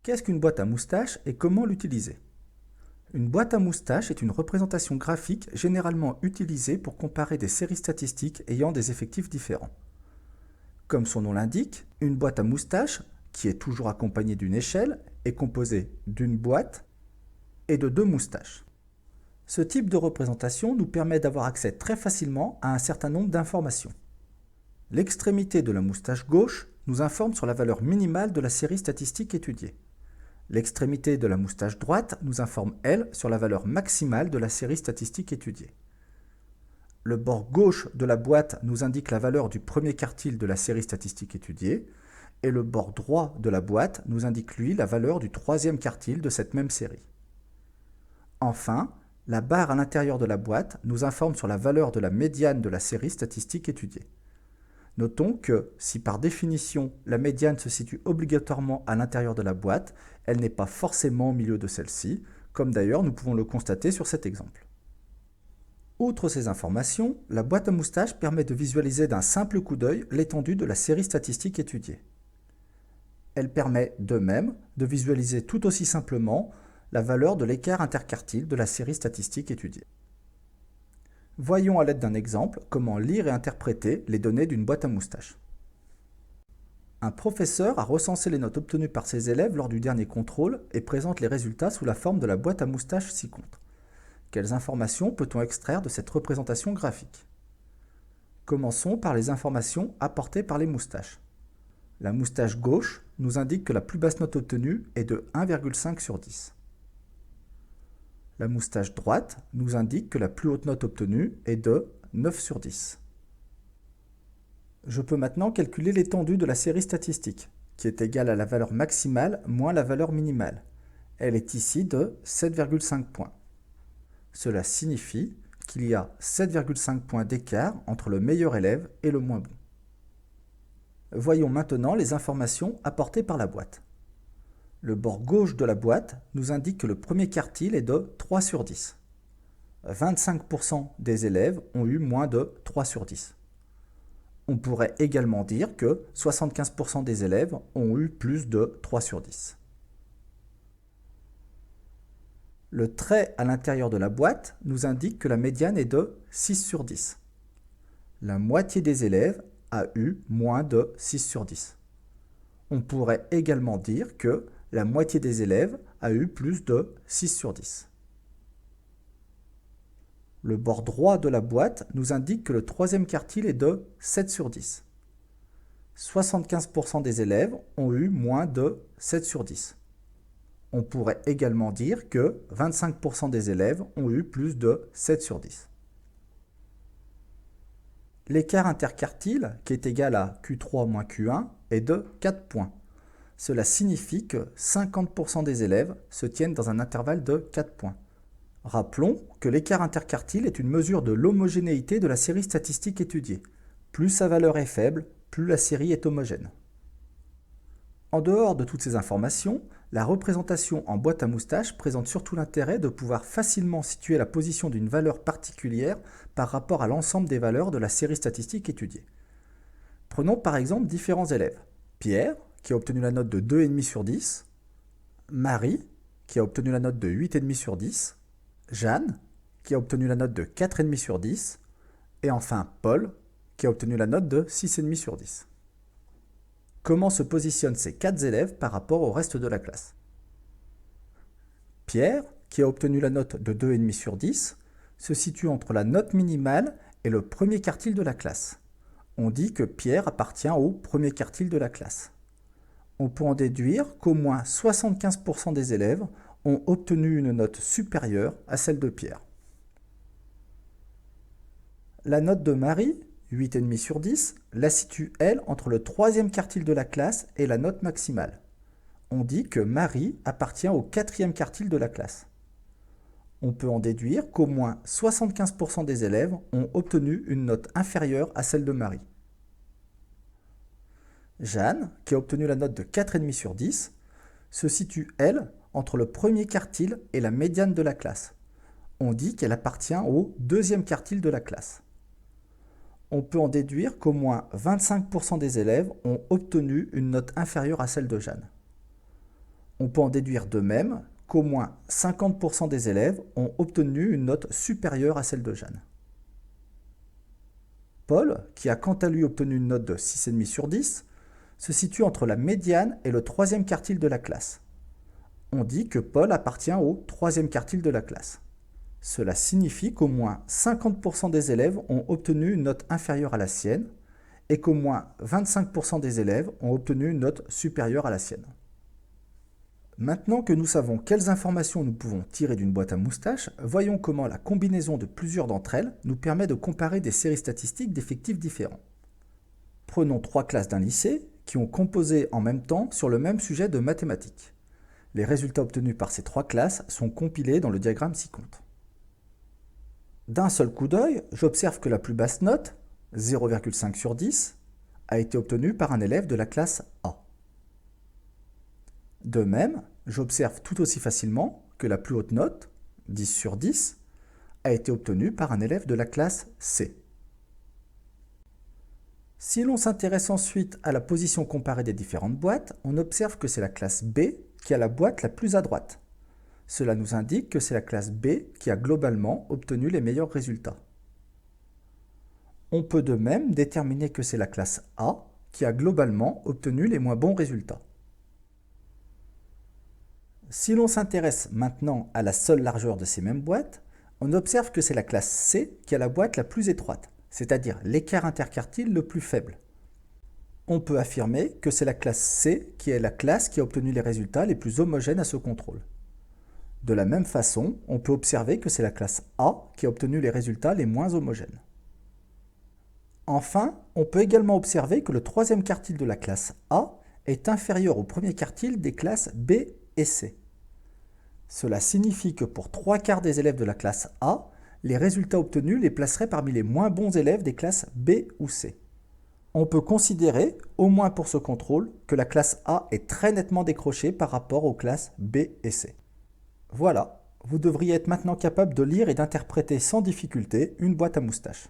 Qu'est-ce qu'une boîte à moustaches et comment l'utiliser? Une boîte à moustaches est une représentation graphique généralement utilisée pour comparer des séries statistiques ayant des effectifs différents. Comme son nom l'indique, une boîte à moustaches, qui est toujours accompagnée d'une échelle, est composée d'une boîte et de deux moustaches. Ce type de représentation nous permet d'avoir accès très facilement à un certain nombre d'informations. L'extrémité de la moustache gauche nous informe sur la valeur minimale de la série statistique étudiée. L'extrémité de la moustache droite nous informe, elle, sur la valeur maximale de la série statistique étudiée. Le bord gauche de la boîte nous indique la valeur du premier quartile de la série statistique étudiée, et le bord droit de la boîte nous indique, lui, la valeur du troisième quartile de cette même série. Enfin, la barre à l'intérieur de la boîte nous informe sur la valeur de la médiane de la série statistique étudiée. Notons que, si par définition la médiane se situe obligatoirement à l'intérieur de la boîte, elle n'est pas forcément au milieu de celle-ci, comme d'ailleurs nous pouvons le constater sur cet exemple. Outre ces informations, la boîte à moustaches permet de visualiser d'un simple coup d'œil l'étendue de la série statistique étudiée. Elle permet de même de visualiser tout aussi simplement la valeur de l'écart interquartile de la série statistique étudiée. Voyons à l'aide d'un exemple comment lire et interpréter les données d'une boîte à moustaches. Un professeur a recensé les notes obtenues par ses élèves lors du dernier contrôle et présente les résultats sous la forme de la boîte à moustaches ci-contre. Quelles informations peut-on extraire de cette représentation graphique? Commençons par les informations apportées par les moustaches. La moustache gauche nous indique que la plus basse note obtenue est de 1,5 sur 10. La moustache droite nous indique que la plus haute note obtenue est de 9 sur 10. Je peux maintenant calculer l'étendue de la série statistique, qui est égale à la valeur maximale moins la valeur minimale. Elle est ici de 7,5 points. Cela signifie qu'il y a 7,5 points d'écart entre le meilleur élève et le moins bon. Voyons maintenant les informations apportées par la boîte. Le bord gauche de la boîte nous indique que le premier quartile est de 3 sur 10. 25% des élèves ont eu moins de 3 sur 10. On pourrait également dire que 75% des élèves ont eu plus de 3 sur 10. Le trait à l'intérieur de la boîte nous indique que la médiane est de 6 sur 10. La moitié des élèves a eu moins de 6 sur 10. On pourrait également dire que la moitié des élèves a eu plus de 6 sur 10. Le bord droit de la boîte nous indique que le troisième quartile est de 7 sur 10. 75% des élèves ont eu moins de 7 sur 10. On pourrait également dire que 25% des élèves ont eu plus de 7 sur 10. L'écart interquartile, qui est égal à Q3 moins Q1, est de 4 points. Cela signifie que 50% des élèves se tiennent dans un intervalle de 4 points. Rappelons que l'écart interquartile est une mesure de l'homogénéité de la série statistique étudiée. Plus sa valeur est faible, plus la série est homogène. En dehors de toutes ces informations, la représentation en boîte à moustaches présente surtout l'intérêt de pouvoir facilement situer la position d'une valeur particulière par rapport à l'ensemble des valeurs de la série statistique étudiée. Prenons par exemple différents élèves. Pierre, qui a obtenu la note de 2,5 sur 10, Marie, qui a obtenu la note de 8,5 sur 10, Jeanne, qui a obtenu la note de 4,5 sur 10, et enfin Paul, qui a obtenu la note de 6,5 sur 10. Comment se positionnent ces 4 élèves par rapport au reste de la classe? Pierre, qui a obtenu la note de 2,5 sur 10, se situe entre la note minimale et le premier quartile de la classe. On dit que Pierre appartient au premier quartile de la classe. On peut en déduire qu'au moins 75% des élèves ont obtenu une note supérieure à celle de Pierre. La note de Marie, 8,5 sur 10, la situe, elle, entre le troisième quartile de la classe et la note maximale. On dit que Marie appartient au quatrième quartile de la classe. On peut en déduire qu'au moins 75% des élèves ont obtenu une note inférieure à celle de Marie. Jeanne, qui a obtenu la note de 4,5 sur 10, se situe, elle, entre le premier quartile et la médiane de la classe. On dit qu'elle appartient au deuxième quartile de la classe. On peut en déduire qu'au moins 25% des élèves ont obtenu une note inférieure à celle de Jeanne. On peut en déduire de même qu'au moins 50% des élèves ont obtenu une note supérieure à celle de Jeanne. Paul, qui a quant à lui obtenu une note de 6,5 sur 10, se situe entre la médiane et le troisième quartile de la classe. On dit que Paul appartient au troisième quartile de la classe. Cela signifie qu'au moins 50% des élèves ont obtenu une note inférieure à la sienne et qu'au moins 25% des élèves ont obtenu une note supérieure à la sienne. Maintenant que nous savons quelles informations nous pouvons tirer d'une boîte à moustaches, voyons comment la combinaison de plusieurs d'entre elles nous permet de comparer des séries statistiques d'effectifs différents. Prenons 3 classes d'un lycée qui ont composé en même temps sur le même sujet de mathématiques. Les résultats obtenus par ces 3 classes sont compilés dans le diagramme ci-compte. D'un seul coup d'œil, j'observe que la plus basse note, 0,5 sur 10, a été obtenue par un élève de la classe A. De même, j'observe tout aussi facilement que la plus haute note, 10 sur 10, a été obtenue par un élève de la classe C. Si l'on s'intéresse ensuite à la position comparée des différentes boîtes, on observe que c'est la classe B qui a la boîte la plus à droite. Cela nous indique que c'est la classe B qui a globalement obtenu les meilleurs résultats. On peut de même déterminer que c'est la classe A qui a globalement obtenu les moins bons résultats. Si l'on s'intéresse maintenant à la seule largeur de ces mêmes boîtes, on observe que c'est la classe C qui a la boîte la plus étroite, c'est-à-dire l'écart interquartile le plus faible. On peut affirmer que c'est la classe C qui est la classe qui a obtenu les résultats les plus homogènes à ce contrôle. De la même façon, on peut observer que c'est la classe A qui a obtenu les résultats les moins homogènes. Enfin, on peut également observer que le troisième quartile de la classe A est inférieur au premier quartile des classes B et C. Cela signifie que pour 3/4 des élèves de la classe A, les résultats obtenus les placeraient parmi les moins bons élèves des classes B ou C. On peut considérer, au moins pour ce contrôle, que la classe A est très nettement décrochée par rapport aux classes B et C. Voilà, vous devriez être maintenant capable de lire et d'interpréter sans difficulté une boîte à moustaches.